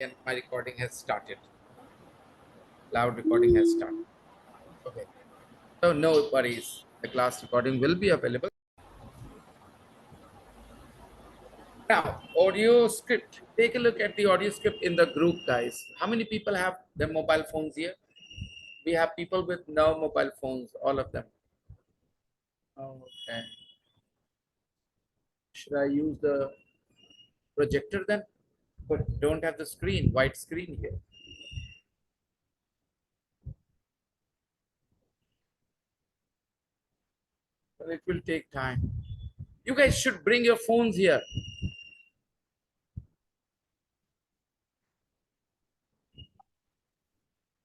And my recording has started. Loud recording has started. Okay. So no worries. The class recording will be available. Now, audio script. Take a look at the audio script in the group, guys. How many people have their mobile phones here? We have people with no mobile phones, all of them. Okay. Should I use the projector then? But don't have the screen, white screen here. Well, it will take time. You guys should bring your phones here.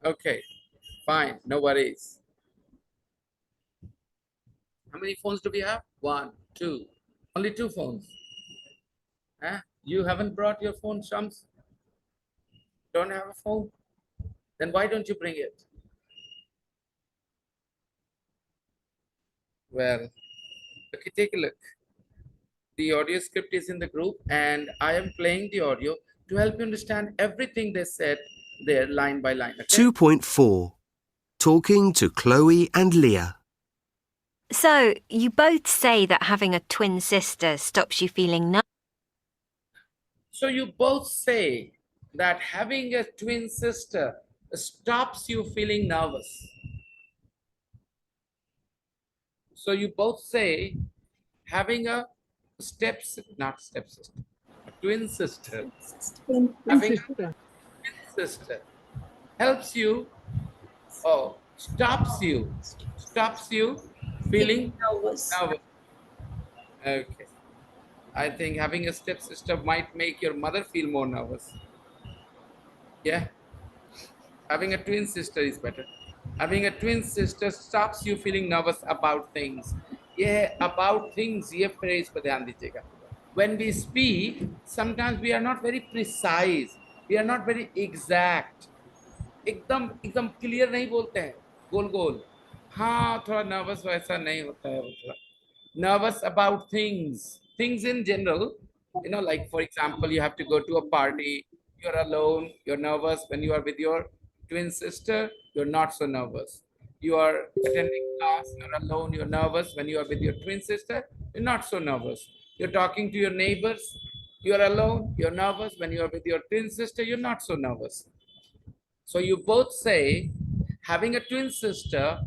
Okay, fine, no worries. How many phones do we have? One, two. Only two phones. Huh? You haven't brought your phone, Shams? Don't have a phone? Then why don't you bring it? Well, okay, take a look. The audio script is in the group, and I am playing the audio to help you understand everything they said there line by line. Okay? 2.4 Talking to Chloe and Leah. So, you both say that having a twin sister stops you feeling So you both say that having a twin sister stops you feeling nervous. So you both say having a not stepsister, a twin sister, having a twin sister helps you or stops you feeling nervous. Okay. I think having a stepsister might make your mother feel more nervous. Yeah. Having a twin sister is better. Having a twin sister stops you feeling nervous about things. Yeah, about things. ये phrase पर ध्यान दीजिएगा. When we speak, sometimes we are not very precise. We are not very exact. एकदम एकदम clear नहीं बोलते हैं. गोल गोल. हाँ, थोड़ा nervous वैसा नहीं होता है वो थोड़ा. Nervous about things in general. You know, like for example, you have to go to a party. You're alone. You're nervous. When you are with your twin sister, you're not so nervous. You are attending class. You're alone. You're nervous. When you are with your twin sister, you're not so nervous. You're talking to your neighbors. You're alone. You're nervous. When you are with your twin sister, you're not so nervous. So you both say having a twin sister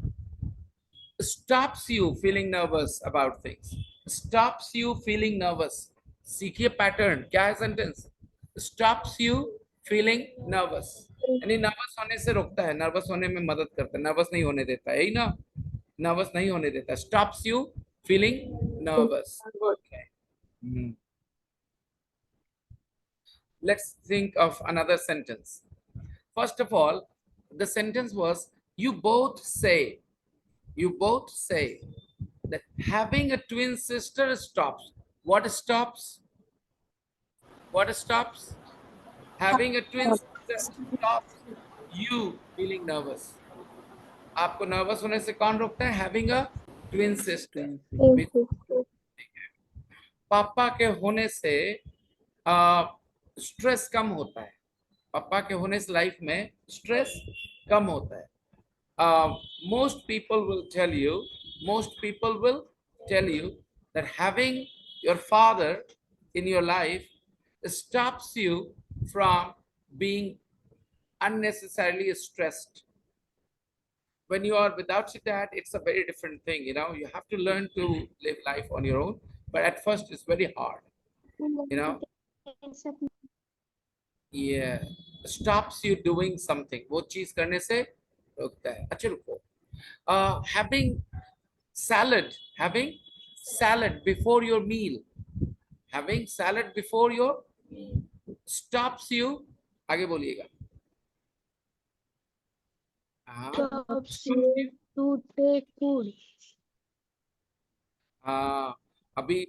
stops you feeling nervous about things. Stops you feeling nervous. सीखिए pattern. क्या है sentence? Stops you feeling nervous. यानी nervous होने से रोकता है. Nervous होने में मदद करता है. Nervous नहीं होने देता है. यही ना? Nervous नहीं होने देता. Stops you feeling nervous. Okay. Let's think of another sentence. First of all, the sentence was you both say that having a twin sister stops. What stops? What stops? Having a twin sister stops you feeling nervous. आपको nervous होने से कौन रोकता है? Having a twin sister. पापा के होने से स्ट्रेस कम होता है. पापा के होने से लाइफ में स्ट्रेस कम होता है. Most people will tell you that having your father in your life stops you from being unnecessarily stressed. When you are without your dad, it's a very different thing. You know, you have to learn to live life on your own, but at first it's very hard. You know, yeah, stops you doing something. वो चीज करने से रोकता है. अच्छा रुको. Having salad before your meal. Having salad before your stops you. आगे बोलिएगा. Stops you to take food. अभी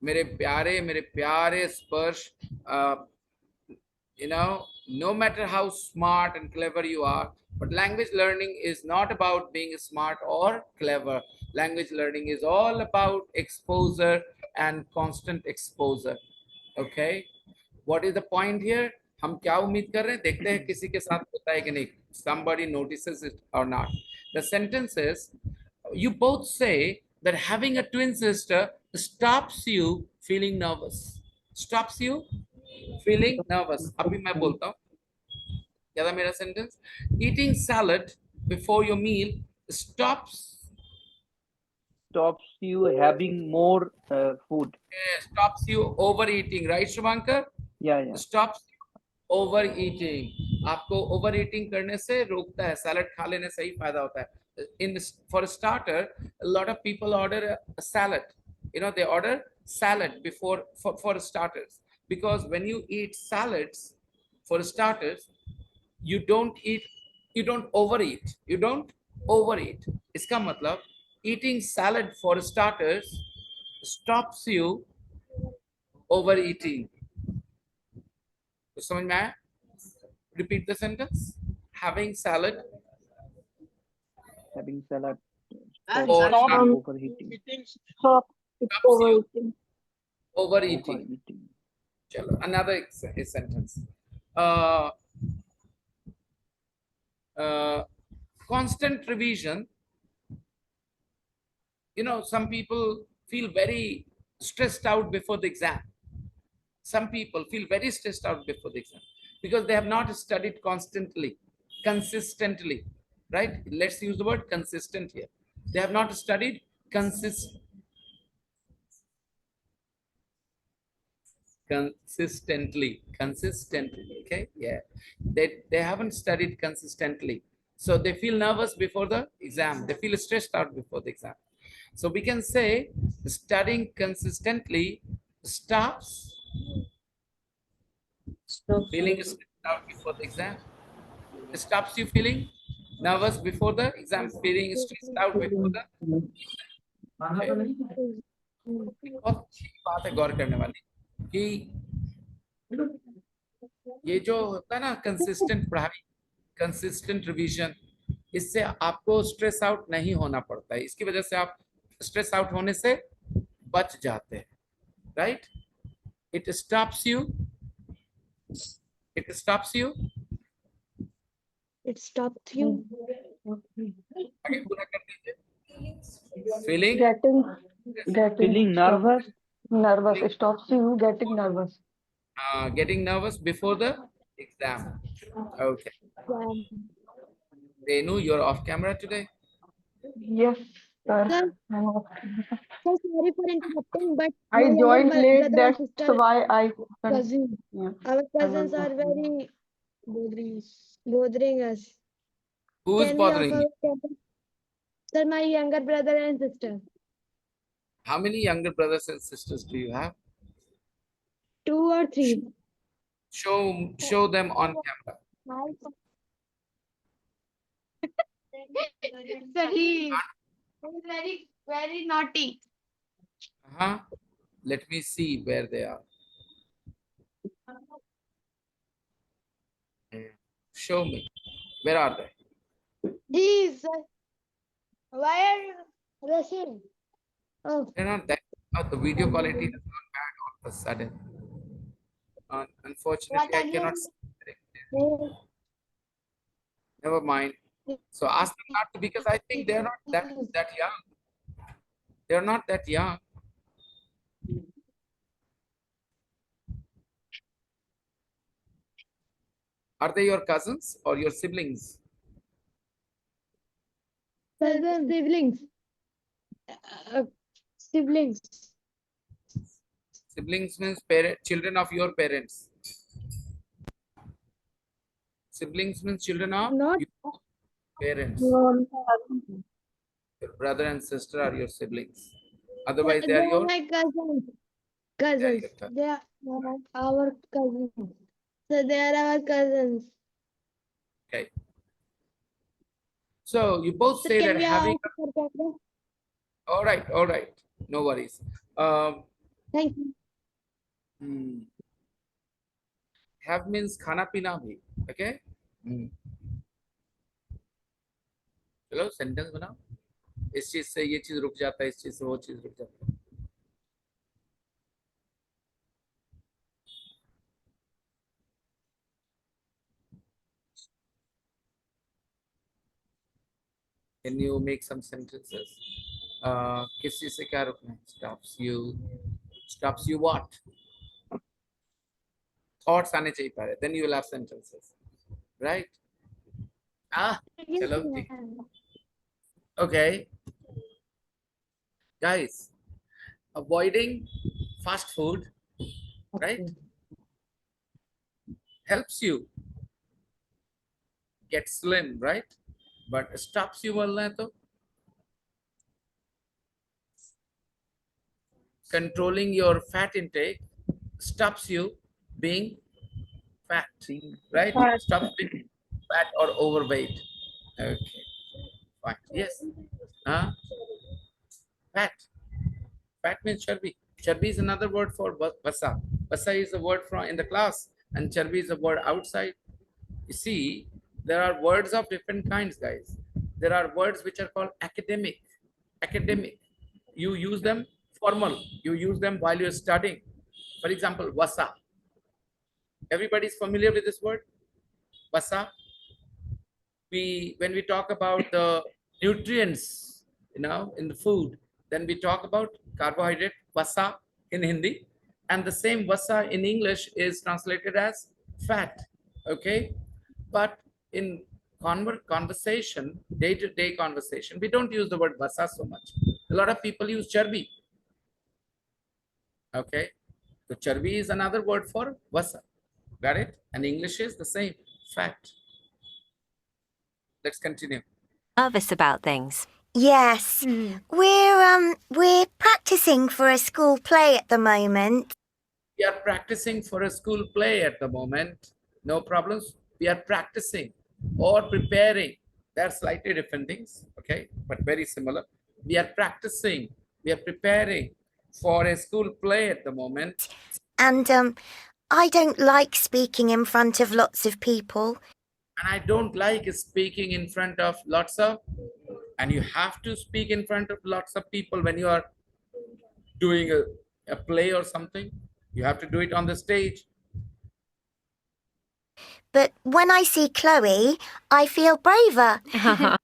मेरे प्यारे स्पर्श. You know, no matter how smart and clever you are, but language learning is not about being smart or clever. Language learning is all about exposure and constant exposure. Okay, what is the point here? हम क्या उम्मीद कर रहे हैं, देखते हैं किसी के साथ होता है कि नहीं. Somebody notices it or not. The sentence is, you both say that having a twin sister stops you feeling nervous. Stops you feeling nervous. अभी मैं बोलता हूँ. क्या था मेरा sentence? Eating salad before your meal stops you having more food. stops you overeating, right, Shubhankar? Yeah. Stops over eating. आपको over eating करने से रोकता है. सैलड खा लेने से ही फायदा होता है. In for starter, lot of people order salad. they order salad before for starters, because when you eat salads for starters, you don't overeat. इसका मतलब eating salad for starters stops you overeating. तो समझ में आया? Repeat the sentence. Having salad Having salad or stops not you overeating. Stop stops you overeating. overeating. Overeating. Chalo, another sentence. Uh, Constant revision. Some people feel very stressed out before the exam. Some people feel very stressed out before the exam because they have not studied consistently, right? Let's use the word consistent here. They have not studied consistently. Okay, yeah, they haven't studied consistently, so they feel nervous before the exam. They feel stressed out before the exam. So we can say studying consistently stops feeling stressed out before the exam. It stops you feeling nervous before the exam, feeling stressed out before the. एक बहुत अच्छी बात है गौर करने वाली कि ये जो होता है ना कंसिस्टेंट पढ़ाई, कंसिस्टेंट रिवीजन, इससे आपको स्ट्रेस आउट नहीं होना पड़ता है. इसकी वजह से आप स्ट्रेस आउट होने से बच जाते हैं, right? It stops you It stops you. आगे पूरा कर दीजिए. Feeling Feeling nervous. Nervous. It stops you getting nervous. getting nervous before the exam. Okay. Renu, you're off camera today. Yes, sir. Sir, I'm off. so sorry for interrupting, but I my younger joined late. brother and That's sister, why I. cousin, Yeah. our cousins are very bothering us. Who's Can we bothering offer you? Sir, my younger brother and sister, How many younger brothers and sisters do you have? 2 or 3. Show them on camera. Sir, he is very naughty. Let me see where they are. Show me. Where are they? He is. Why are you rushing? Oh, They're not that. The video quality has gone bad all of a sudden. Unfortunately, I cannot see. Never mind. So ask them not to, because I think they're not that young. They're not that young. Are they your cousins or your siblings? siblings. Siblings. Siblings means children of your parents. Siblings means children of Not your parents. Your brother and sister are your siblings. Otherwise, they they are are your. my cousins. Yeah, Cousins. They are our cousins. So they are our cousins. Okay. So you both Sir, say can that we having. ask for camera? All right. No worries. Thank you. Have means खाना पीना भी. Okay. चलो sentence बनाओ. इस चीज से ये चीज रुक जाता है, इस चीज से वो चीज रुक जाता है. Can you make some sentences? किस चीज से क्या रुकना है? Stops you what? Thoughts आने चाहिए पहले. Then you will have sentences, right? चलो ठीक. Okay, guys, avoiding fast food, right, Okay. helps you get slim, right? But stops you बोलना है तो controlling your fat intake stops you being fat, right? Fat. Stops being fat or overweight. Okay, fine. Yes. Huh? Fat. Fat means charbi. Charbi is another word for basa. Basa is a word from in the class, and charbi is a word outside. You see, there are words of different kinds, guys. There are words which are called academic. Academic. You use them formal. You use them while you're studying. For example, vasa. Everybody is familiar with this word? Vasa. When we talk about the nutrients, in the food, then we talk about carbohydrate, vasa in Hindi, and the same vasa in English is translated as fat. Okay, but in conversation, day-to-day conversation, we don't use the word vasa so much. A lot of people use charbi. Okay, so charbi is another word for vasa. Got it? And English is the same, fat. Let's continue. Nervous about things. Yes. We're practicing for a school play at the moment. We are practicing for a school play at the moment. No problems. We are practicing or preparing. They're slightly different things, okay, but very similar. We are practicing. We are preparing for a school play at the moment. And I don't like speaking in front of lots of people. And I don't like speaking in front of lots of, and you have to speak in front of lots of people when you are doing a play or something. You have to do it on the stage. But when I see Chloe, I feel braver. When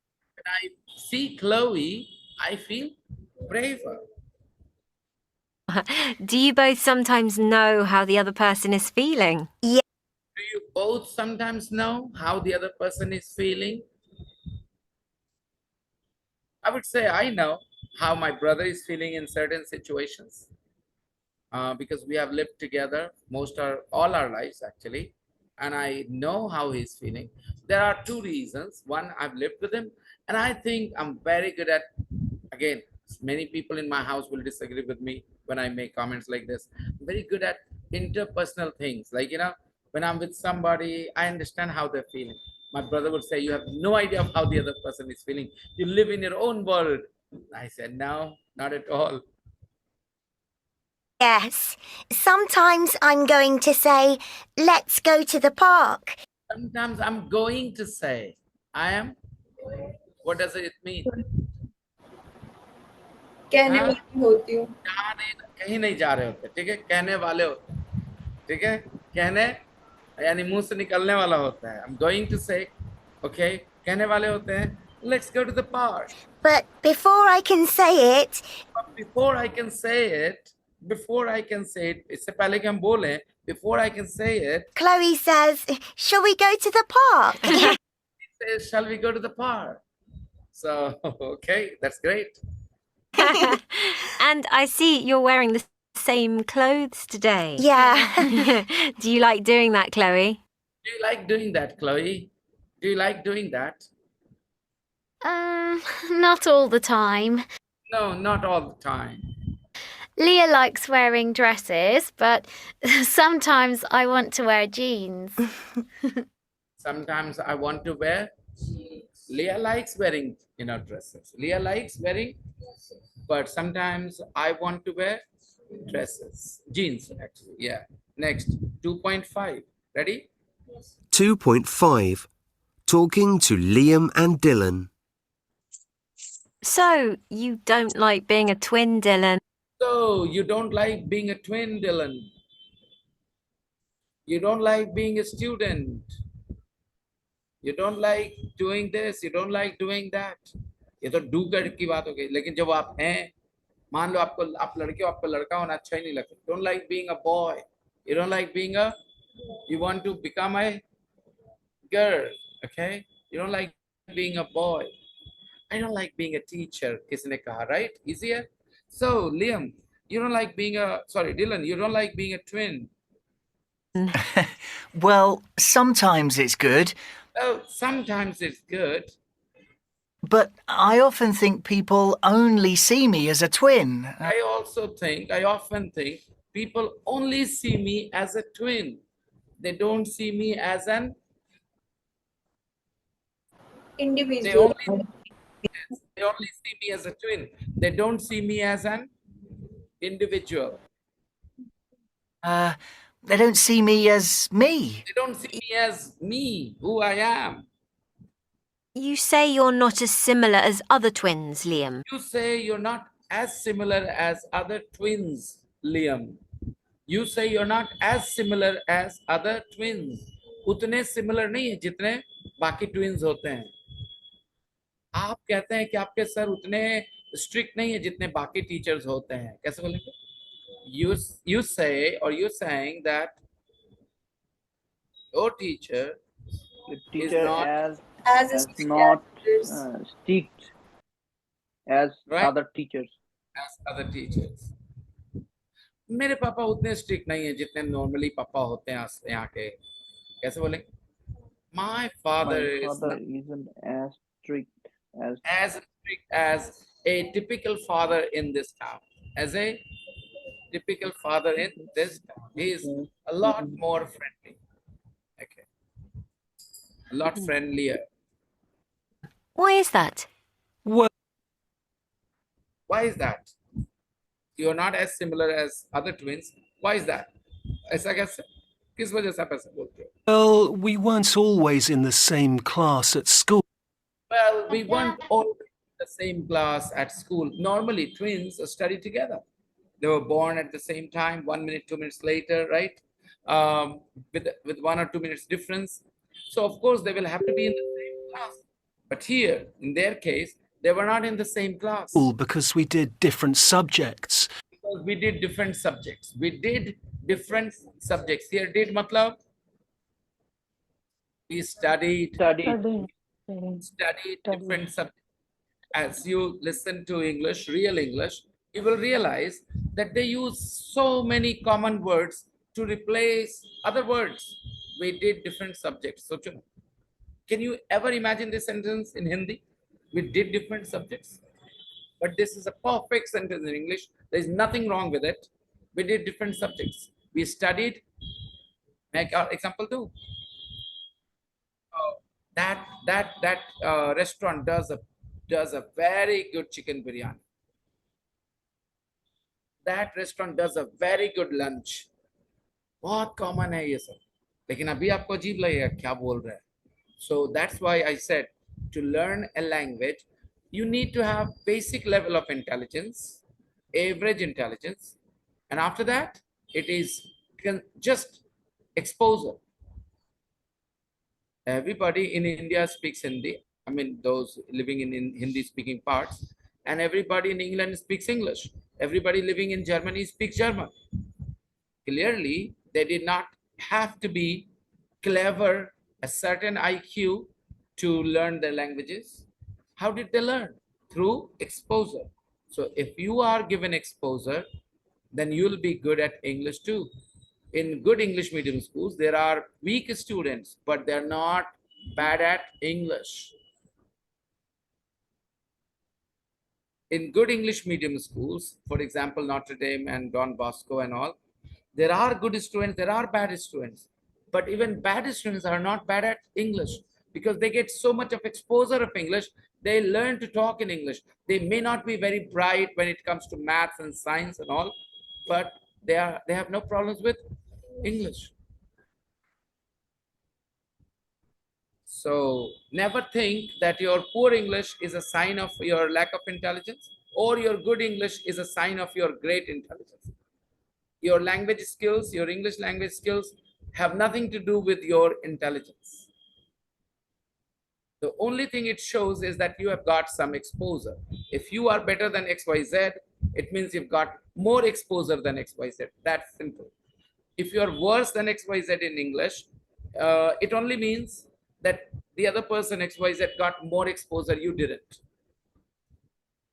I see Chloe, I feel braver. Do you both sometimes know how the other person is feeling? Yeah. Do you both sometimes know how the other person is feeling? I would say I know how my brother is feeling in certain situations because we have lived together all our lives actually, and I know how he's feeling. There are two reasons. One, I've lived with him, and I think I'm very good at, again, many people in my house will disagree with me when I make comments like this. I'm very good at interpersonal things. Like, when I'm with somebody, I understand how they're feeling. My brother would say, you have no idea of how the other person is feeling. You live in your own world. I said, no, not at all. Yes. Sometimes I'm going to say, let's go to the park. Sometimes I'm going to say, I am. What does it mean? कहने हाँ? वाली होती हूँ कहीं नहीं जा रहे होते, ठीक है, कहने वाले होते, ठीक है, कहने यानी मुंह से निकलने वाला होता है. I'm going to say, okay, कहने वाले होते हैं, let's go to the park. But before I can say it, But before I can say it, इससे पहले कि हम बोलें, before I can say it, Chloe says, shall we go to the park? he says, shall we go to the park? So, okay, that's great. And I see you're wearing the same clothes today. Yeah. Do you like doing that, Chloe? Do you like doing that, Chloe? Do you like doing that? Not all the time. No, not all the time. Leah likes wearing dresses, but sometimes I want to wear jeans. Sometimes I want to wear. Leah likes wearing, dresses. Leah likes wearing, but sometimes I want to wear dresses, jeans actually. Yeah. Next, 2.5. Ready? 2.5. Talking to Liam and Dylan. So, you don't like being a twin, Dylan? So, you don't like being a twin, Dylan. You don't like being a student. You don't like doing this. You don't like doing that. ये तो do की बात हो गई, लेकिन जब आप हैं, मान लो आपको, आप लड़के हो, आपको लड़का होना अच्छा ही नहीं लगता, don't like being a boy, you don't like being a, you want to become a girl, okay, you don't like being a boy, I don't like being a teacher, kisne kaha, right? Easier. So Liam, you don't like being a, sorry Dylan, you don't like being a twin. Well, sometimes it's good, Well, sometimes it's good. but I often think people only see me as a twin. I often think people only see me as a twin. They don't see me as an, they Individual. only, they only see me as a twin. They don't see me as an individual. They don't see me as me. They don't see me as me, who I am. You say you're not as similar as other twins, Liam. You say you're not as similar as other twins, Liam. You say you're not as similar as other twins. उतने similar नहीं है जितने बाकी twins होते हैं. आप कहते हैं कि आपके सर उतने strict नहीं है जितने बाकी teachers होते हैं. कैसे बोलेंगे? You say, or you're saying that your teacher The is teacher not As as not this. strict as right other teachers. as other teachers. मेरे पापा उतने स्ट्रिक्ट नहीं है जितने नॉर्मली पापा होते हैं यहाँ के. कैसे बोलेंगे? My father My is father not isn't as strict as as strict as a typical father in this town. As a typical father in this town, he is a lot more friendly. Okay, a lot friendlier. Why is that? Well, Why is that? You are not as similar as other twins. Why is that? ऐसा कैसे? किस वजह से आप ऐसा बोलते हो? well, we weren't always in the same class at school. Well, we weren't all in the same class at school. Normally, twins study together. They were born at the same time, 1 minute, 2 minutes later, right? With 1 or 2 minutes difference. So of course they will have to be in the same class. But here, in their case, they were not in the same class Because we did different subjects. because we did different subjects. We did different subjects. Here, did matlab we studied studied. studied Study. different subjects. As you listen to English, real English, you will realize that they use so many common words to replace other words. We did different subjects. So, can you ever imagine this sentence in Hindi? We did different subjects. But this is a perfect sentence in English. There is nothing wrong with it. We did different subjects. We studied. Make our example too. That restaurant does a very good chicken biryani. That restaurant does a very good lunch. बहुत common है ये सब, लेकिन अभी आपको अजीब लगेगा क्या बोल रहा है. So that's why I said to learn a language, you need to have basic level of intelligence, average intelligence, and after that it is just exposure. Everybody in India speaks Hindi. I mean, those living in Hindi speaking parts, and everybody in England speaks English. Everybody living in Germany speaks German. Clearly, they did not have to be clever, a certain IQ to learn their languages. How did they learn? Through exposure. So if you are given exposure, then you'll be good at English too. In good English medium schools, there are weak students, but they're not bad at English. In good English medium schools, for example, Notre Dame and Don Bosco and all, there are good students, there are bad students, but even bad students are not bad at English because they get so much of exposure of English, they learn to talk in English. They may not be very bright when it comes to maths and science and all, but they have no problems with English. So never think that your poor English is a sign of your lack of intelligence or your good English is a sign of your great intelligence. Your language skills, your English language skills have nothing to do with your intelligence. The only thing it shows is that you have got some exposure. If you are better than XYZ, it means you've got more exposure than XYZ. That's simple. If you are worse than XYZ in English, it only means that the other person XYZ got more exposure, you didn't.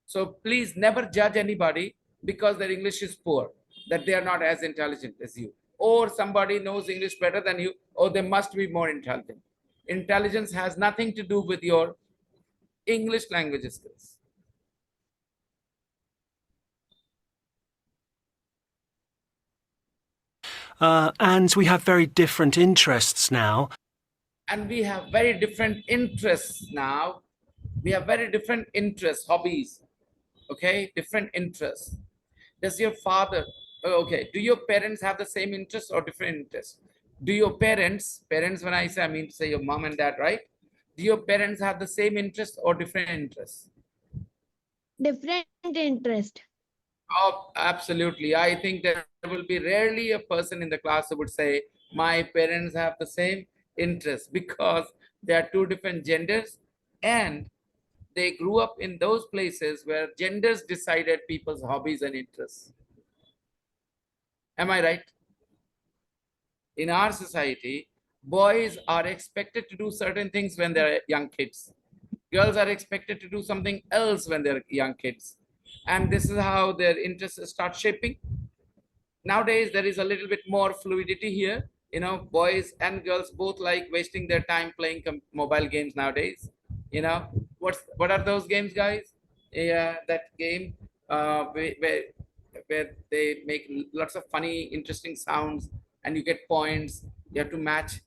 So please never judge anybody because their English is poor, that they are not as intelligent as you. Or somebody knows English better than you, or they must be more intelligent. Intelligence has nothing to do with your English language skills. And we have very different interests now. And we have very different interests now. We have very different interests, hobbies, okay? Different interests. Does your father, okay, do your parents have the same interests or different interests? Do your parents, when I say, I mean to say your mom and dad, right? Do your parents have the same interests or different interests? Different interest. Oh, absolutely. I think there will be rarely a person in the class who would say, my parents have the same interests, because they are two different genders and they grew up in those places where genders decided people's hobbies and interests. Am I right? In our society, boys are expected to do certain things when they're young kids. Girls are expected to do something else when they're young kids. And this is how their interests start shaping. Nowadays, there is a little bit more fluidity here. You know, boys and girls both like wasting their time playing mobile games nowadays. You know, what are those games, guys? Yeah, that game where they make lots of funny, interesting sounds, and you get points. You have to match.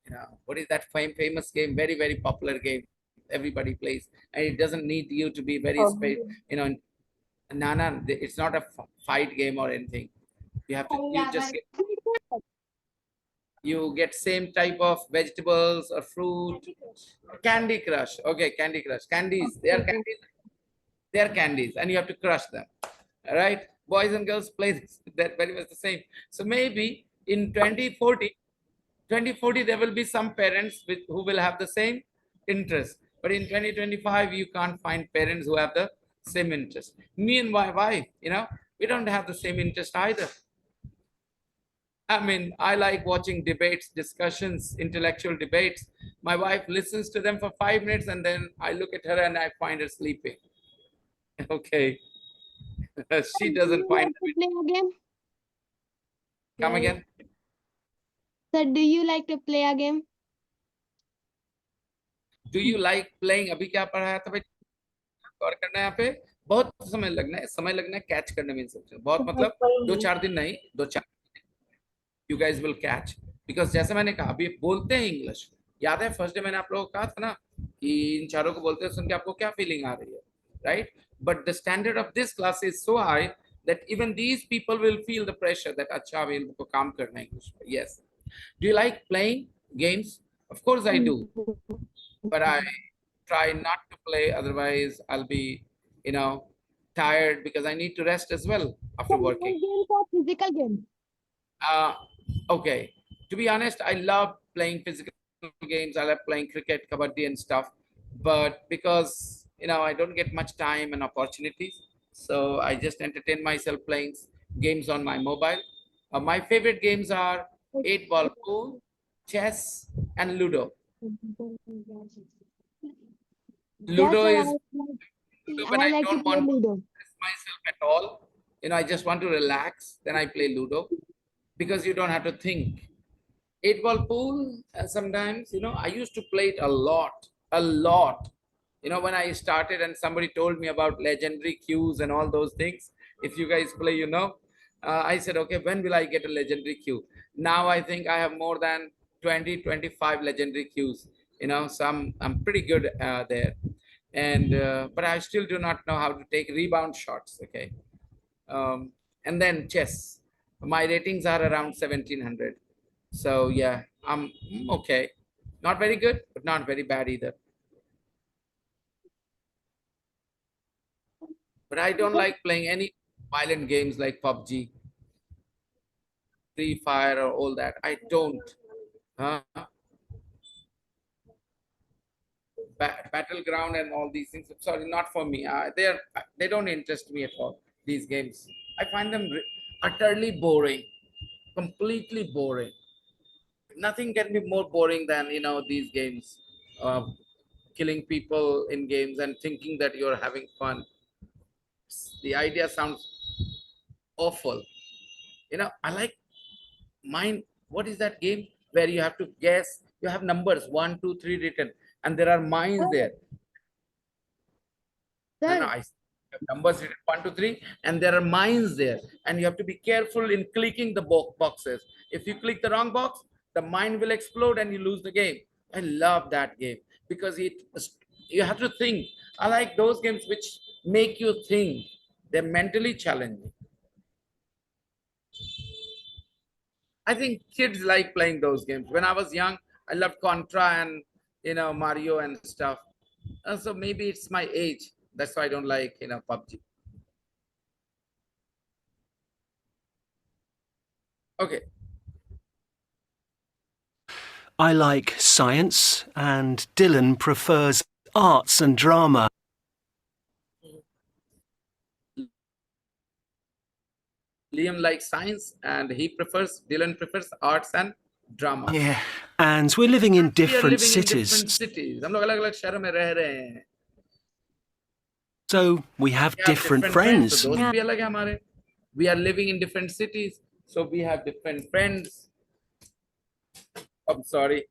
You know, what is that famous game? Very, very popular game. Everybody plays, and it doesn't need you to be very PUBG. you know. No, it's not a fight game or anything. You have to, you get same type of vegetables or fruit. Candy Crush. Okay, Candy Crush. Candies. They are candies. They are candies, and you have to crush them. All right. Boys and girls play this, that very much the same. So maybe in 2040, there will be some parents who will have the same interest. But in 2025, you can't find parents who have the same interest. Me and my wife, you know, we don't have the same interest either. I mean, I like watching debates, discussions, intellectual debates. My wife listens to them for 5 minutes and then I look at her and I find her sleeping. Okay. She doesn't find to play a game? Come again. So do you like to play a game? Do you like playing? अभी क्या पढ़ाया था भाई? और करना है यहाँ पे बहुत समय लगना है कैच करने में सब बहुत मतलब 2-4 दिन नहीं 2-4 you guys will catch because जैसे मैंने कहा अभी बोलते हैं इंग्लिश याद है फर्स्ट डे मैंने आप लोगों को कहा था ना कि इन चारों को बोलते हैं सुन के आपको क्या फीलिंग आ रही है right but the standard of this class is so high that even these people will feel the pressure that अच्छा अभी इनको काम करना है इंग्लिश पे yes do you like playing games of course I do but I try not to play otherwise I'll be you know tired because I need to rest as well after working Games or physical games? Okay, to be honest, I love playing physical games. I love playing cricket, kabaddi and stuff. But because, you know, I don't get much time and opportunities, so I just entertain myself playing games on my mobile. My favorite games are 8-ball pool, chess, and Ludo. Ludo is when I like to don't play want to Ludo. stress myself at all. You know, I just want to relax. Then I play Ludo because you don't have to think. 8-ball pool, sometimes, you know, I used to play it a lot. You know, when I started and somebody told me about legendary cues and all those things, if you guys play, you know, I said, okay, when will I get a legendary cue? Now I think I have more than 20-25 legendary cues, you know, so I'm pretty good there. And, but I still do not know how to take rebound shots, okay? And then chess. My ratings are around 1700. So yeah, I'm okay. Not very good, but not very bad either. But I don't like playing any violent games like PUBG, Free Fire, or all that. I don't. battleground and all these things. Sorry, not for me. They don't interest me at all. These games, I find them utterly boring, completely boring. Nothing can be more boring than these games, uh, killing people in games and thinking that you're having fun. The idea sounds awful. I like mine. What is that game where you have to guess? You have numbers 1, 2, 3 written, and there are mines there. No, I have numbers written 1, 2, 3, and there are mines there, and you have to be careful in clicking the boxes. If you click the wrong box, the mine will explode and you lose the game. I love that game because you have to think. I like those games which make you think. They're mentally challenging. I think kids like playing those games. When I was young, I loved Contra and Mario and stuff. So maybe it's my age. That's why I don't like PUBG. Okay. I like science, and Dylan prefers arts and drama. Liam likes science, and Dylan prefers arts and drama. Yeah, and we're living in We are different living in different cities, cities. हम लोग अलग-अलग शहरों में रह रहे हैं. so we have We have different friends. So दोस्त भी अलग हैं हमारे. We are living in different cities, so we have different friends. I'm sorry,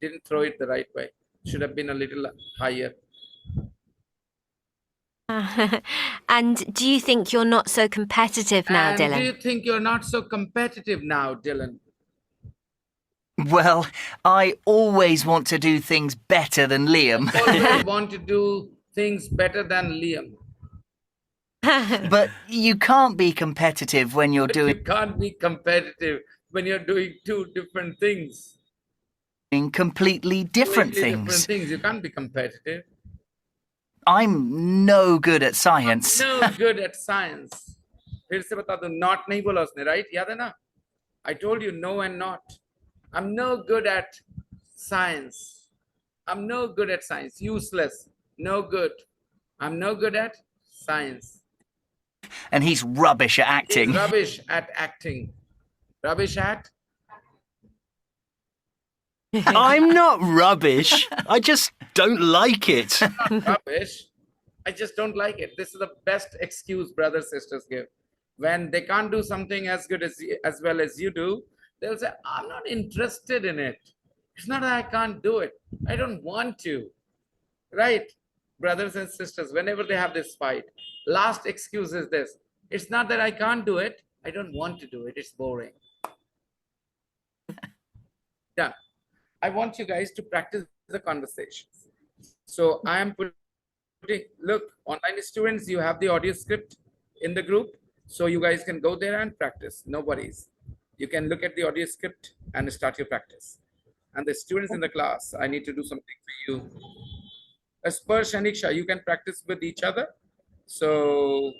didn't throw it the right way. Should have been a little higher. And do you think you're not so competitive now, And Dylan? do you think you're not so competitive now, Dylan? Well, I always want to do things better than Liam. Always want to do things better than Liam. But you can't be competitive when you're But doing you can't be competitive when you're doing two different things. completely different Completely things. Different things. You can't be competitive. I'm no good at science. No good at science. फिर से बता दो, not नहीं बोला उसने, right? याद है ना? I told you no and not. I'm no good at science. I'm no good at science. Useless. No good. I'm no good at science. And he's rubbish at acting. He's rubbish at acting. Rubbish at? I'm not rubbish. I just don't like it. Rubbish. I just don't like it. This is the best excuse brothers sisters give. When they can't do something as good as well as you do, they'll say, I'm not interested in it. It's not that I can't do it. I don't want to. Right? Brothers and sisters, whenever they have this fight, last excuse is this. It's not that I can't do it. I don't want to do it. It's boring. Done. I want you guys to practice the conversations. So I am putting, look, online students, you have the audio script in the group. So you guys can go there and practice. No worries. You can look at the audio script and start your practice. And the students in the class, I need to do something for you. Aspersh and Iksha, you can practice with each other. So,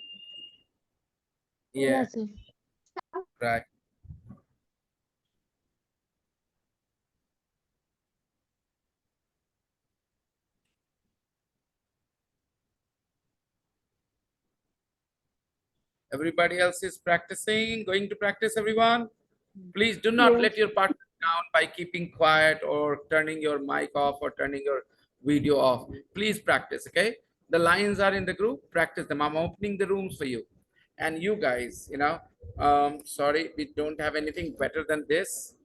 yeah, right. Everybody else is practicing, going to practice, everyone. Please do not let your partner down by keeping quiet or turning your mic off or turning your video off. Please practice, okay? The lines are in the group, practice them. I'm opening the rooms for you. And you guys, sorry, we don't have anything better than this.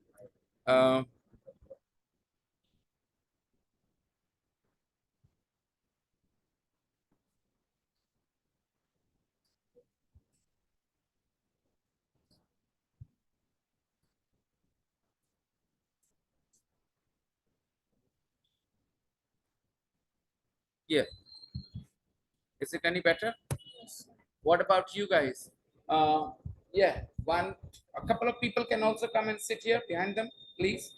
Yeah. Is it any better? What about you guys? Yeah, a couple of people can also come and sit here behind them, please.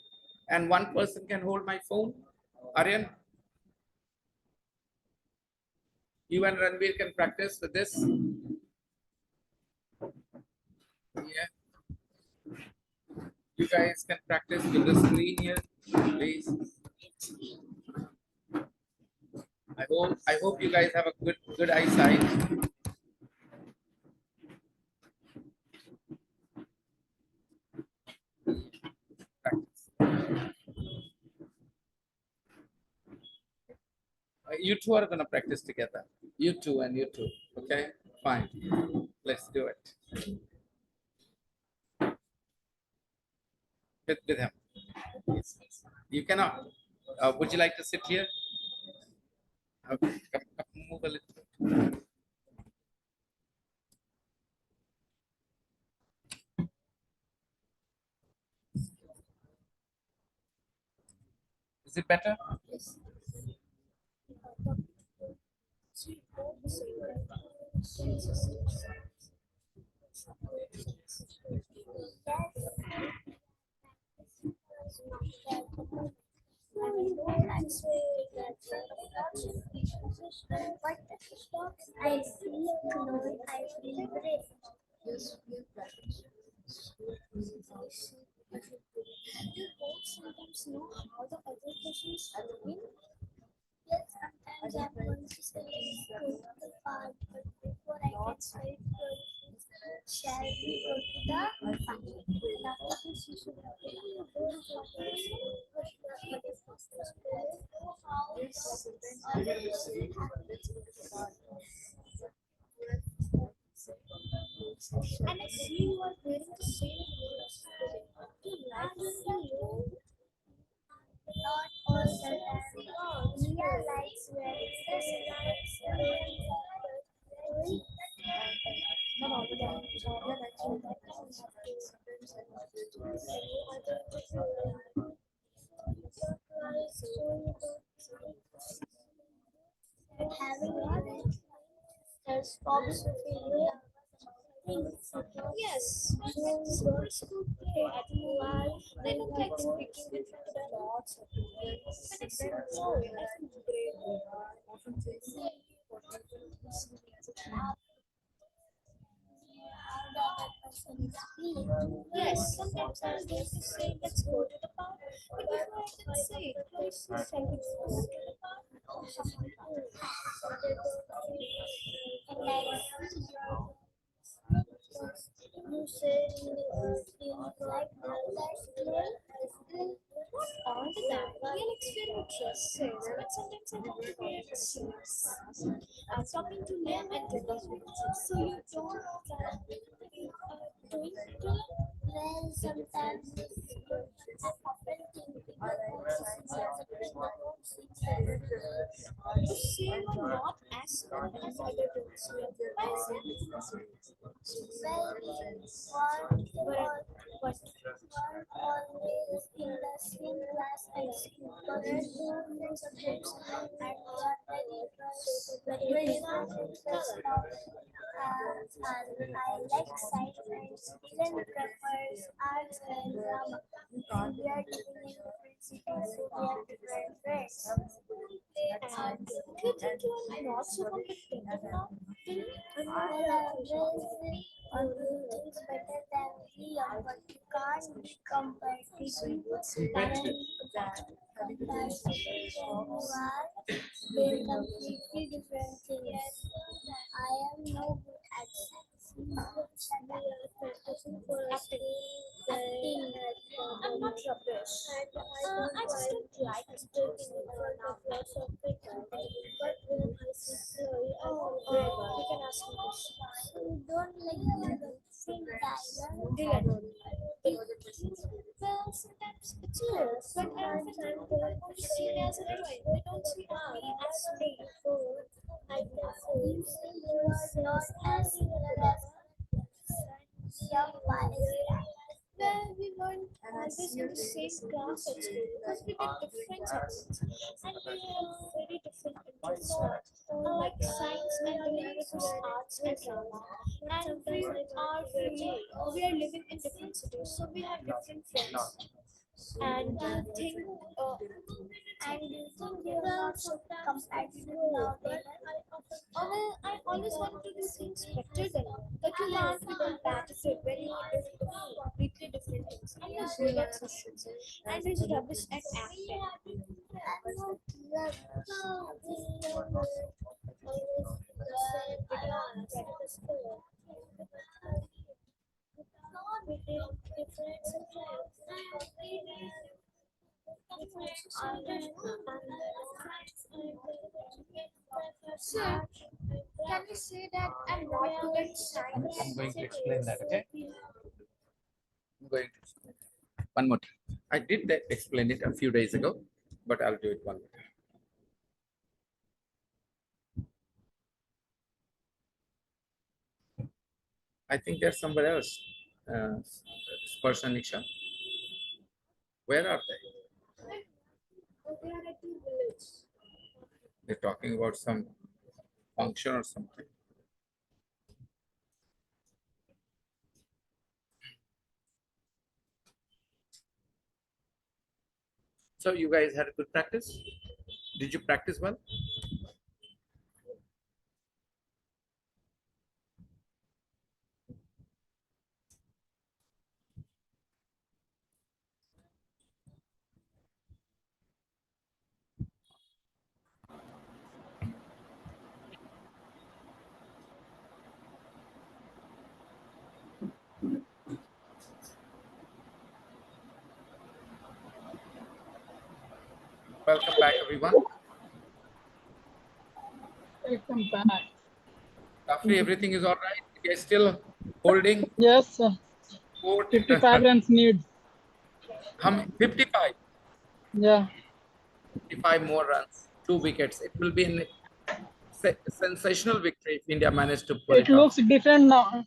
And one person can hold my phone. Aryan, you and Ranveer can practice with this. Yeah. You guys can practice with the screen here, please. hope you guys have a good eyesight. You two are gonna practice together. You two and you two. Okay, fine. Let's do it with him. You cannot. Would you like to sit here? Okay, come, move a little. Is it better? Yes. I feel close, I feel brave. Yes, we are practicing. You both sometimes know how the other person is doing. Yes, sometimes I'm going to say go to the park, but before I can say shall we go to the park? After this, you should have and I see you are wearing the same clothes. Do you like it? Not all the time. Mia likes wearing not all the time. Having a stops yes, super school play at the mall. They look like speaking with lots of people. And it's so cool. I feel great. Yes, sometimes I was going to say, let's go to the park. But before I can say, let's shall we go to the park? And then you say you like all the time. We like wearing dresses, but sometimes I want to wear shoes. Talking to them and telling so you don't know that doing it. Well, sometimes I often think to say you're not as smart as other girls. Why is it? Well, what always in the same class at school. But there's no subjects and we are very different. I like science and Dylan prefers arts and drama. And we are living in different cities, so we have different friends. And do you think you are not so competitive now? Or do things better than Leon, but you can't be competitive. You are doing completely different things. I am no good at science. Acting. I'm not rubbish. I just don't like talking in front of lots of people. But when I see you can ask me questions. You don't like the same time. Dylan. Well, sometimes it's good, but I often think people see me as a heroine. They don't see me as me. I can say you are not as similar as young boys. Well, we weren't always in the same class at school because we did different subjects and we have very different interests. Like science and religious arts and drama. And we are living in different cities, so we have different friends. And you think you are so competitive nowadays? Well, I always want to do things better than you. But you can't be competitive when you are doing completely different things. And you're good at systems. And you're rubbish at acting. always the same class at the school. We did different subjects. So, can you say that I'm not good at science? I'm going to explain that, okay? I'm going to explain. One more time. I did that, explain it a few days ago, but I'll do it one more time. I think there's somewhere else. Spurs and Nisha. Where are they? They are at the village. They're talking about some function or something. So you guys had a good practice? Did you practice well? Welcome back, everyone. Welcome back. After everything is all right, you guys still holding Yes, court? 55 runs need. 55? Yeah. 55 more runs, 2 wickets. It will be a sensational victory if India managed to pull It it off. looks different now,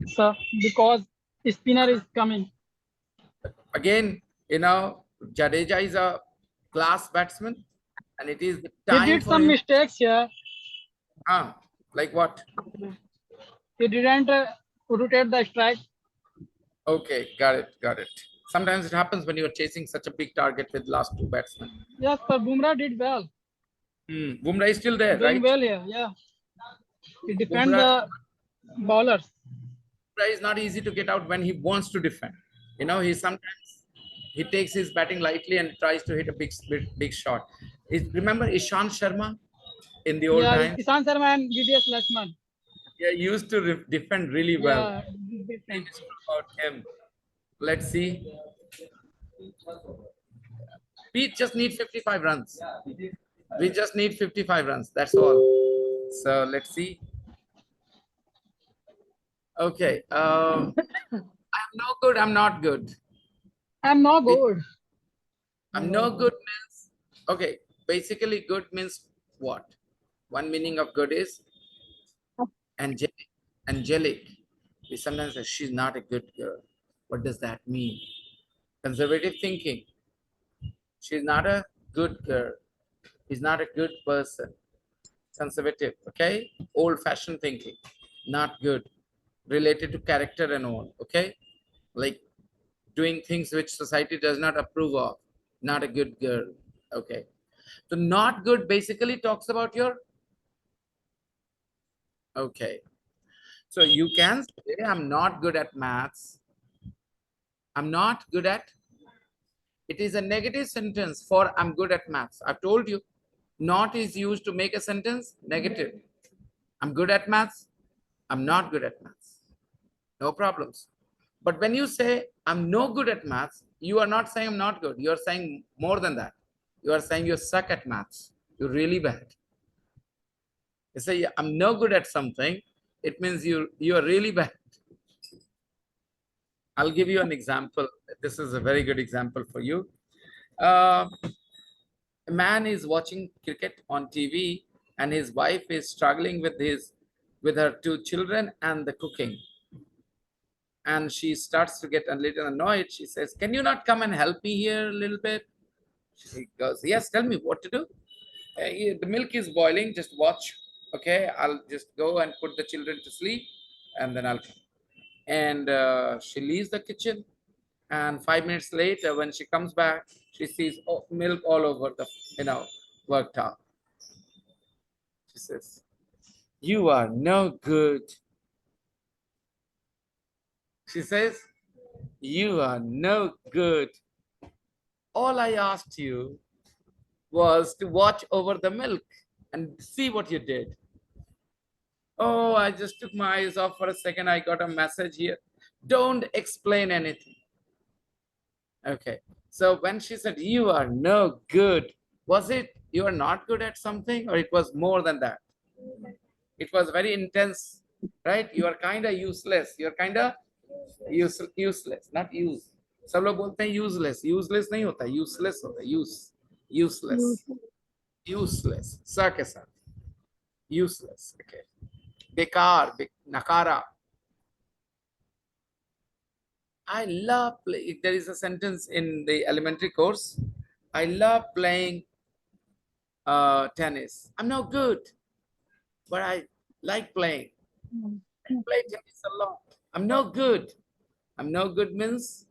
sir, because spinner is coming. Again, Jadeja is a class batsman, and it is the He time did for some him. mistakes here. Like what? He didn't rotate the strike. Okay, got it. Sometimes it happens when you're chasing such a big target with last two batsmen. Yes, sir, Bumrah did well. Bumrah is still there, Doing right? well here, yeah. He defends Bumrah the bowlers. is not easy to get out when he wants to defend. He sometimes he takes his batting lightly and tries to hit a big shot. Remember Ishant Sharma in the old Yeah, times? Ishan Sharma and DDS Lakshman. Yeah, he used to defend really well. Yeah, different. About him. Let's see. We just need 55 runs. We just need 55 runs. That's all. So let's see. Okay. I'm no good. I'm not good. I'm not good. I'm no good means, okay, basically good means what? One meaning of good is angelic. Angelic. We sometimes say she's not a good girl. What does that mean? Conservative thinking. She's not a good girl. He's not a good person. Conservative, okay? Old-fashioned thinking. Not good. Related to character and all, okay? Like doing things which society does not approve of. Not a good girl, okay? So not good basically talks about your, okay. So you can say, I'm not good at maths. I'm not good at, it is a negative sentence for I'm good at maths. I've told you, not is used to make a sentence negative. I'm good at maths. I'm not good at maths. No problems. But when you say I'm no good at maths, you are not saying I'm not good. You are saying more than that. You are saying you suck at maths. You're really bad. You say I'm no good at something, it means you are really bad. I'll give you an example. This is a very good example for you. A man is watching cricket on TV, and his wife is struggling with her two children and the cooking. And she starts to get a little annoyed. She says, "Can you not come and help me here a little bit?" She goes, "Yes, tell me what to do." The milk is boiling. Just watch. Okay, I'll just go and put the children to sleep, and then I'll come. And she leaves the kitchen. And 5 minutes later, when she comes back, she sees milk all over the worktop. She says, "You are no good." She says, "You are no good. All I asked you was to watch over the milk. and see what you did. Oh, I just took my eyes off for a second. I got a message here. Don't explain anything. Okay. So when she said, you are no good, was it you are not good at something or it was more than that? It was very intense, right? You are kind of useless. You are kind of useless, not use. सब लोग बोलते हैं useless. Useless नहीं होता, useless होता है. Useless. Useless. सा के साथ. Useless. Okay. बेकार, नकारा. I love play. There is a sentence in the elementary course. I love playing tennis. I'm not good, but I like playing. I play tennis a lot. I'm no good. I'm no good means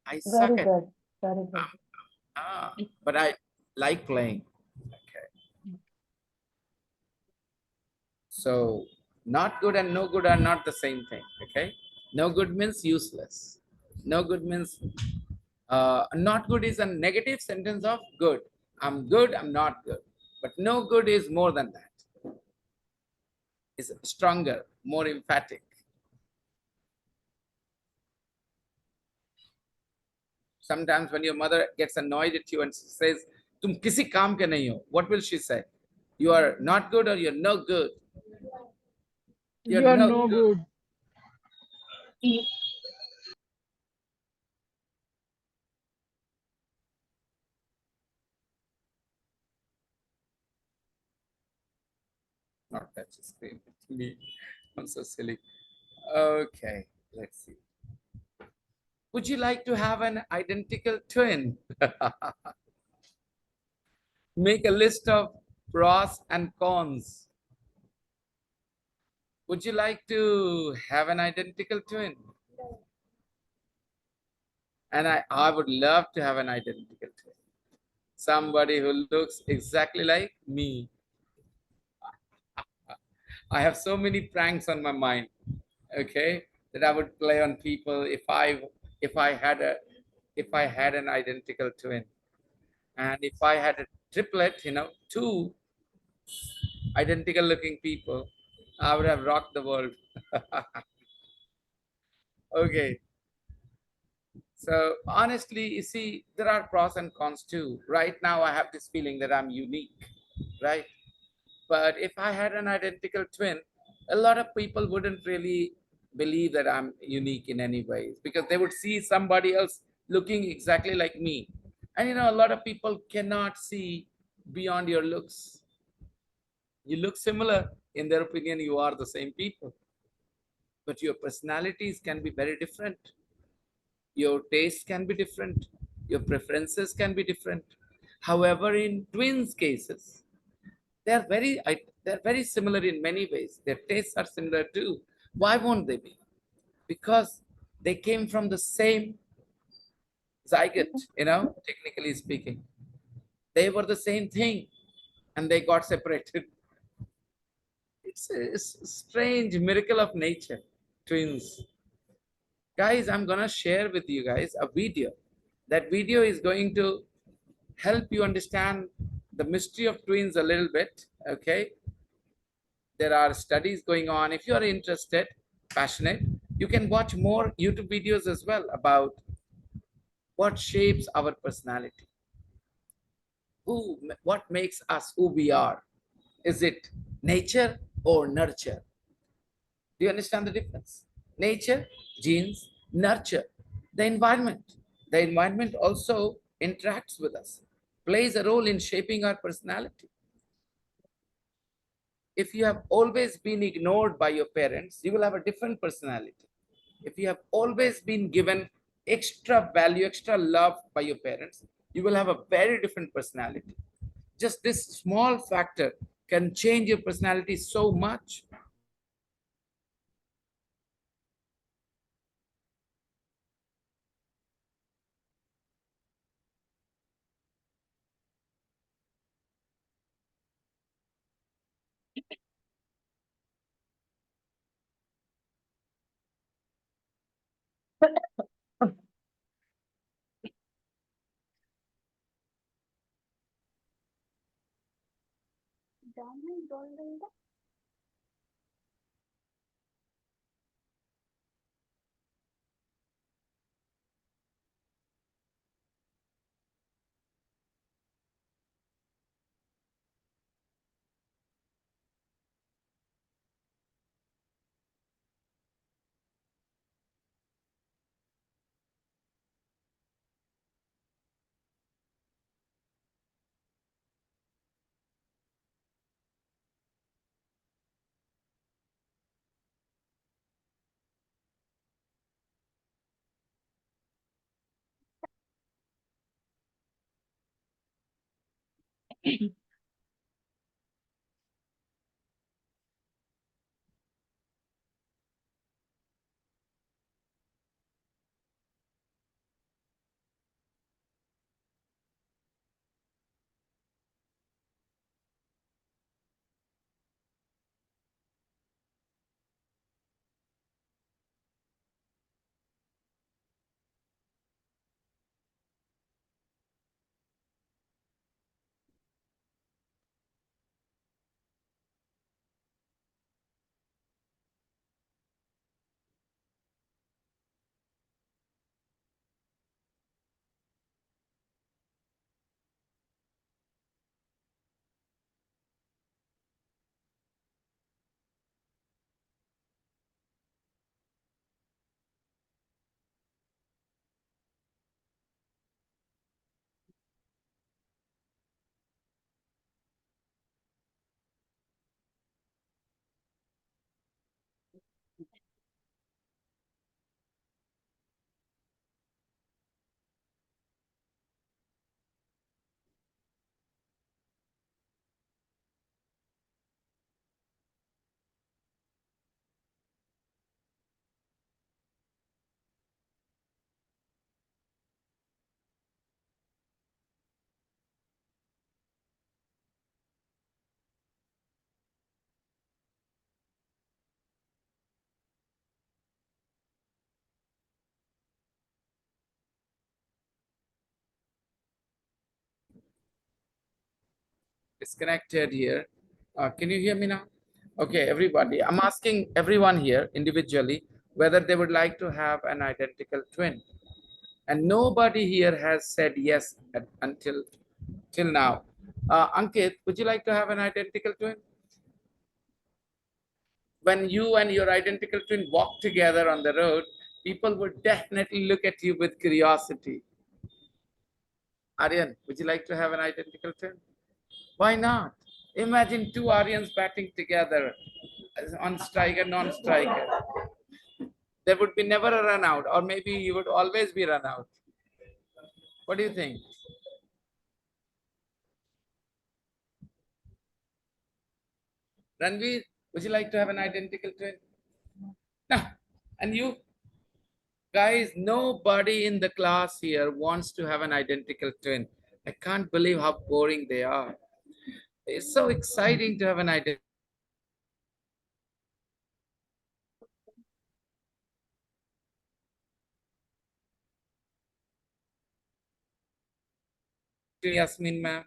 I suck Very at it. good. Very good. But I like playing. Okay. So not good and no good are not the same thing. Okay. No good means useless. No good means not good is a negative sentence of good. I'm good, I'm not good. But no good is more than that. It's stronger, more emphatic. Sometimes when your mother gets annoyed at you and says, "Tum kisi kaam ke nahi ho," what will she say? You are not good or you're no good. You're You are no no good. good. Not touch screen. Me. I'm so silly. Okay, let's see. Would you like to have an identical twin? Make a list of pros and cons. Would you like to have an identical twin? And I would love to have an identical twin. Somebody who looks exactly like me. I have so many pranks on my mind, okay, that I would play on people if I had an identical twin. And if I had a triplet, two identical looking people, I would have rocked the world. Okay. So honestly, you see, there are pros and cons too. Right now, I have this feeling that I'm unique, right? But if I had an identical twin, a lot of people wouldn't really believe that I'm unique in any way because they would see somebody else looking exactly like me. And a lot of people cannot see beyond your looks. You look similar. In their opinion, you are the same people. But your personalities can be very different. Your tastes can be different. Your preferences can be different. However, in twins cases, they're very similar in many ways. Their tastes are similar too. Why won't they be? Because they came from the same zygote, technically speaking. They were the same thing and they got separated. It's a strange miracle of nature, twins. Guys, I'm gonna share with you guys a video. That video is going to help you understand the mystery of twins a little bit. Okay. There are studies going on. If you are interested, passionate, you can watch more YouTube videos as well about what shapes our personality. What makes us who we are? Is it nature or nurture? Do you understand the difference? Nature, genes, nurture, the environment. The environment also interacts with us, plays a role in shaping our personality. If you have always been ignored by your parents, you will have a different personality. If you have always been given extra value, extra love by your parents, you will have a very different personality. Just this small factor can change your personality so much. Disconnected here. Can you hear me now? Okay, everybody. I'm asking everyone here individually whether they would like to have an identical twin. And nobody here has said yes until till now. Ankit, would you like to have an identical twin? When you and your identical twin walk together on the road, people would definitely look at you with curiosity. Aryan, would you like to have an identical twin? Why not? Imagine two Aryans batting together on striker, non-striker. There would be never a run out, or maybe you would always be run out. What do you think? Ranveer, would you like to have an identical twin? No. And you? Guys, nobody in the class here wants to have an identical twin. I can't believe how boring they are. It's so exciting to have an identical. Yasmin ma'am.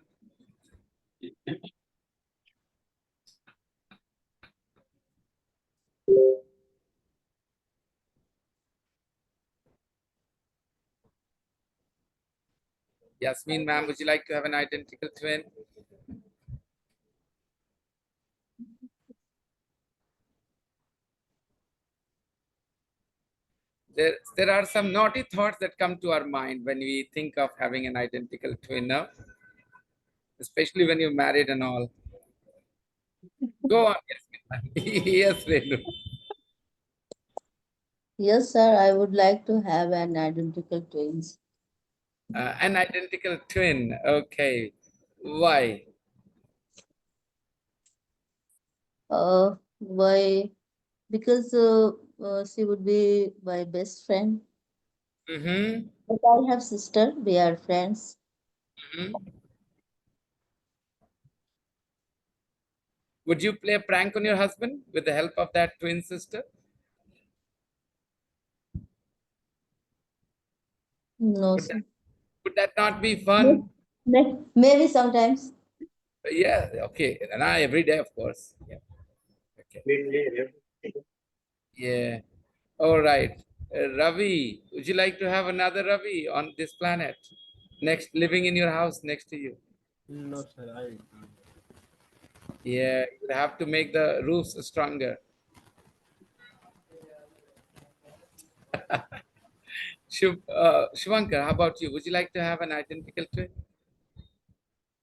Yasmin ma'am, would you like to have an identical twin? There are some naughty thoughts that come to our mind when we think of having an identical twin, no? Especially when you're married and all. Go on, Yasmin ma'am. Yes, Renu. Yes, sir, I would like to have an identical twins. An identical twin. Okay. Why? Why? Because she would be my best friend. Mm-hmm. But I have sister. We are friends. Mm-hmm. Would you play a prank on your husband with the help of that twin sister? No, Would sir. would that not be fun? Maybe sometimes. Yeah, okay. And I every day, of course. Yeah. Okay. Yeah. All right. Ravi, would you like to have another Ravi on this planet? Next, living in your house next to you. No, sir. Yeah, you have to make the roofs stronger. Shivankar, how about you? Would you like to have an identical twin?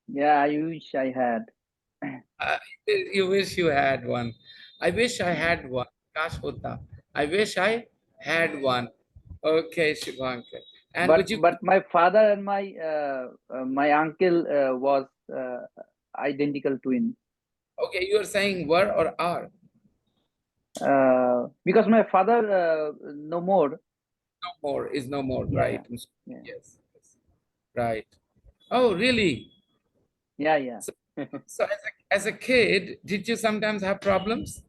Yeah, I wish I had. Uh, you wish you had one. I wish I had one. Kash hota. I wish I had one. Okay, Shivankar. And would you? But my father and my uncle was identical twin. Okay, you are saying were or are? Because my father no more. No more is no more, Yeah, right? yeah, yeah, Yes, yes. Right. Oh, really? yeah. So, so as a kid, did you sometimes have problems?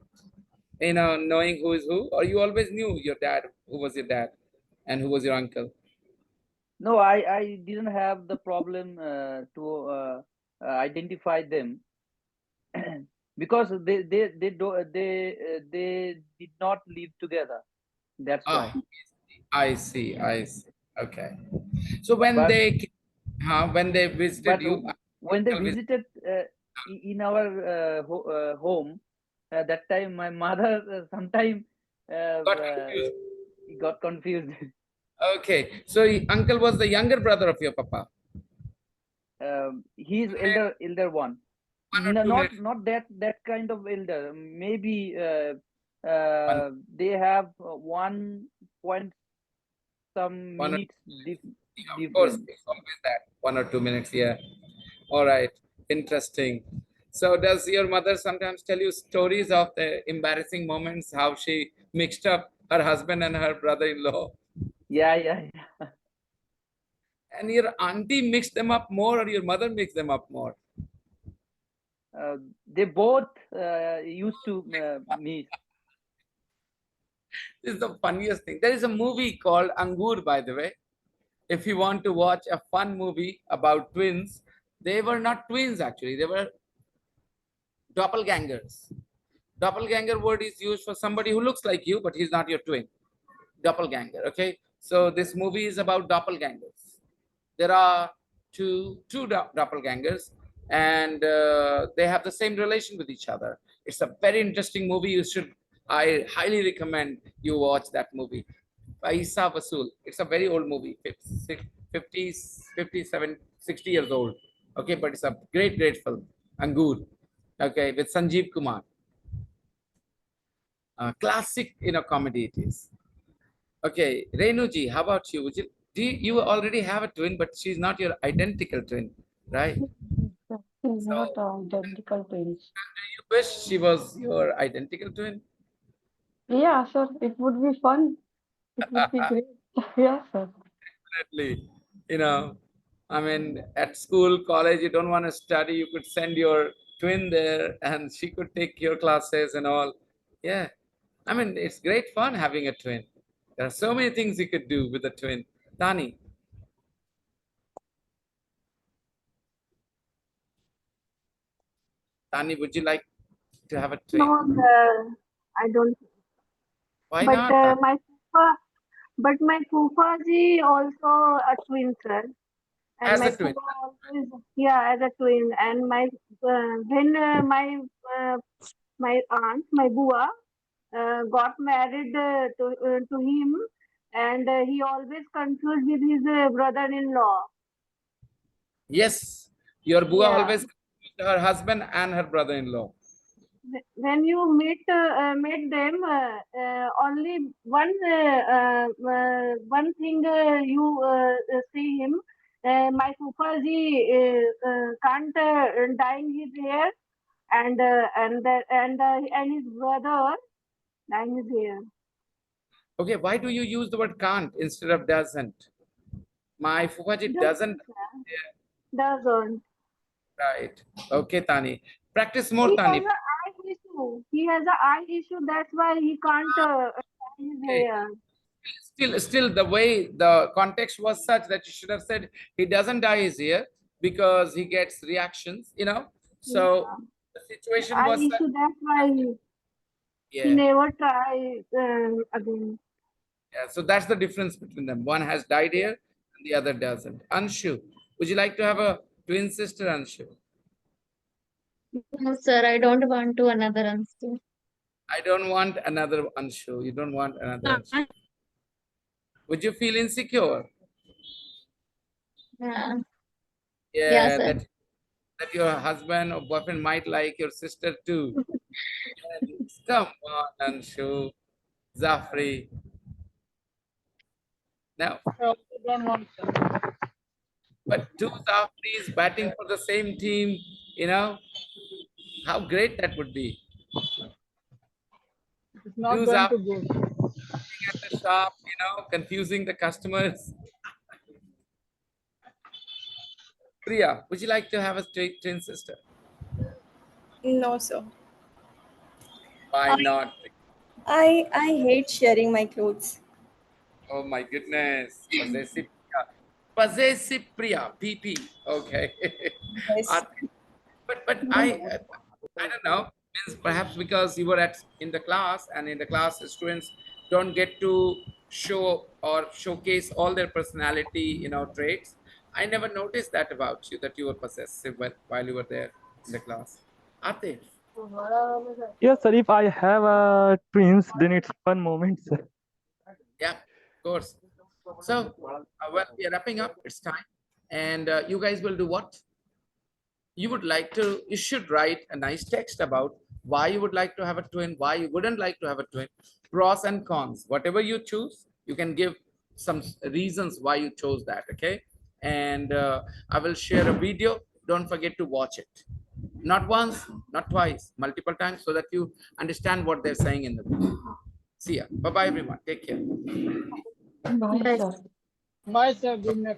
Knowing who is who, or you always knew your dad, who was your dad, and who was your uncle? No, I didn't have the problem to identify them because they did not live together. That's why. Ah, I see, I see. Okay. So when But when they visited but you, when they uncle visited in our home, that time my mother sometime got confused. got confused. Okay, so uncle was the younger brother of your papa. He's elder one. One or No, two minutes. not that kind of elder. Maybe One, they have 1 point some one or minutes yeah, of course, difference. it's always that 1 or 2 minutes. Yeah. All right. Interesting. So does your mother sometimes tell you stories of the embarrassing moments, how she mixed up her husband and her brother-in-law? Yeah. And your auntie mixed them up more, or your mother mixed them up more? They both used to meet. This is the funniest thing. There is a movie called Angur, by the way. If you want to watch a fun movie about twins, they were not twins actually, they were doppelgangers. Doppelganger word is used for somebody who looks like you, but he's not your twin. Doppelganger. Okay. So this movie is about doppelgangers. There are two doppelgangers, and they have the same relation with each other. It's a very interesting movie. I highly recommend you watch that movie. Paisa Vasool. It's a very old movie, 50, 57, 60 years old. Okay, but it's a great film. Angur. Okay, with Sanjeev Kumar. Classic, comedy it is. Okay, Renuji, how about you? You already have a twin, but she's not your identical twin, right? So, Not identical twins. you wish she was your identical twin? Yeah, sir. It would be fun. It would be great. Yeah, sir. Definitely. You know, I mean, at school, college, you don't want to study, you could send your twin there and she could take your classes and all. Yeah. I mean, it's great fun having a twin. There are so many things you could do with a twin. Tani, Tani, would you like to have a twin? No, sir, I don't. Why But not, Tani? my Fufa ji also a twin, sir. And As my a twin. Fufa always, yeah, as a twin. And when uh, my aunt, my Bua, got married to him, and he always confused with his brother-in-law. Yes, your Bua Yeah. always confused her husband and her brother-in-law. When you meet them, only one thing you see him. My Fufaji can't dyeing his hair, and his brother dyeing his hair. Okay, why do you use the word can't instead of doesn't? My Fufaji doesn't. Doesn't. Right. Okay, Tani. Practice more, He has Tani. a eye issue. He has a eye issue. That's why he can't dye his Okay. hair. Still, the way the context was such that you should have said he doesn't dye his hair because he gets reactions. So the situation was such, So that's why he yeah, never try again. yeah. So that's the difference between them. One has dyed hair and the other doesn't. Anshu, would you like to have a twin sister, Anshu? No, sir, I don't want to another answer. I don't want another Anshu. You don't want another Anshu. Would you feel insecure? Yeah. Yeah, Yeah, sir. that your husband or boyfriend might like your sister too. Yes. Come on, Anshu, Zafri. Now, I also don't want, sir. but two Zafris batting for the same team, how great that would be. It's not Two going Zafris to go. at the shop, confusing the customers. Priya, would you like to have a twin sister? No, sir. Why not? I hate sharing my clothes. Oh my goodness. Possessive Priya. Possessive Priya. PP. Okay. Yes. But I don't know. Means perhaps because you were in the class, and in the class students don't get to show or showcase all their personality, traits. I never noticed that about you, that you were possessive while you were there in the class. Atif. Yes, sir. If I have twins, then it's fun moment, sir. Yeah, of course. So, well, we are wrapping up. It's time. And you guys will do what? You should write a nice text about why you would like to have a twin, why you wouldn't like to have a twin, pros and cons. Whatever you choose, you can give some reasons why you chose that, okay? And I will share a video. Don't forget to watch it. Not once, not twice, multiple times, so that you understand what they're saying in the video. See ya. Bye-bye, everyone. Take care. Bye, Yes. sir. Bye, sir. Good night.